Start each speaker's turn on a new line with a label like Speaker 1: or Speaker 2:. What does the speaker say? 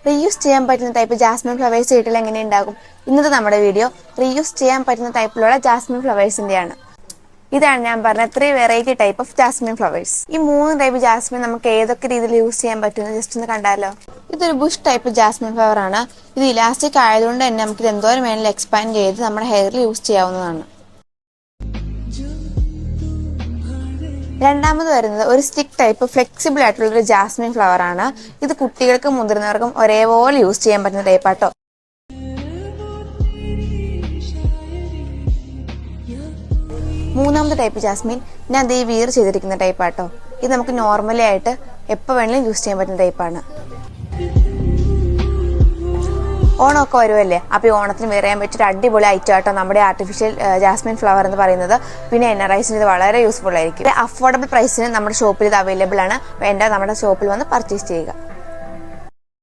Speaker 1: Reuse ചെയ്യാൻ പറ്റുന്ന type Jasmine flowers വീട്ടിൽ എങ്ങനെ ഉണ്ടാകും? ഇന്നത്തെ നമ്മുടെ വീഡിയോ റീയൂസ് ചെയ്യാൻ പറ്റുന്ന ടൈപ്പിലുള്ള ജാസ്മിൻ ഫ്ലവേഴ്സിന്റെയാണ്. ഇതാണ് ഞാൻ പറഞ്ഞ 3 variety type of jasmine flowers. ഈ 3 ടൈപ്പ് ജാസ്മിൻ നമുക്ക് ഏതൊക്കെ രീതിയിൽ യൂസ് ചെയ്യാൻ പറ്റുമെന്ന് ജസ്റ്റ് ഒന്ന് കണ്ടാലോ. ഇതൊരു ബുഷ് ടൈപ്പ് ജാസ്മിൻ ഫ്ലവർ ആണ്. ഇത് ഇലാസ്റ്റിക് ആയതുകൊണ്ട് തന്നെ നമുക്ക് ഇത് എന്തോരം വേണമെങ്കിലും എക്സ്പാൻഡ് ചെയ്ത് നമ്മുടെ ഹെയറിൽ യൂസ് ചെയ്യാവുന്നതാണ്. രണ്ടാമത് വരുന്നത് ഒരു സ്റ്റിക്ക് ടൈപ്പ് ഫ്ലെക്സിബിൾ ആയിട്ടുള്ള ഒരു ജാസ്മിൻ ഫ്ലവർ ആണ്. ഇത് കുട്ടികൾക്കും മുതിർന്നവർക്കും ഒരേപോലെ യൂസ് ചെയ്യാൻ പറ്റുന്ന ടൈപ്പാട്ടോ. മൂന്നാമത്തെ ടൈപ്പ് ജാസ്മിൻ ഞാൻ ദേ വീർ ചെയ്തിരിക്കുന്ന ടൈപ്പാട്ടോ. ഇത് നമുക്ക് നോർമലി ആയിട്ട് എപ്പോൾ വേണമെങ്കിലും യൂസ് ചെയ്യാൻ പറ്റുന്ന ടൈപ്പാണ്. ഓണമൊക്കെ വരുമല്ലേ, അപ്പോൾ ഈ ഓണത്തിന് വെയർ ചെയ്യാൻ പറ്റിയ അടിപൊളി ഐറ്റം ആട്ടോ നമ്മുടെ ആർട്ടിഫിഷ്യൽ ജാസ്മിൻ ഫ്ലവർ എന്ന് പറയുന്നത്. പിന്നെ NRIസിന് ഇത് വളരെ യൂസ്ഫുൾ ആയിരിക്കും. അഫോർഡബിൾ പ്രൈസിന് നമ്മുടെ ഷോപ്പിൽ ഇത് അവൈലബിൾ ആണ്. വേണ്ട നമ്മുടെ ഷോപ്പിൽ വന്ന് പർച്ചേസ് ചെയ്യുക.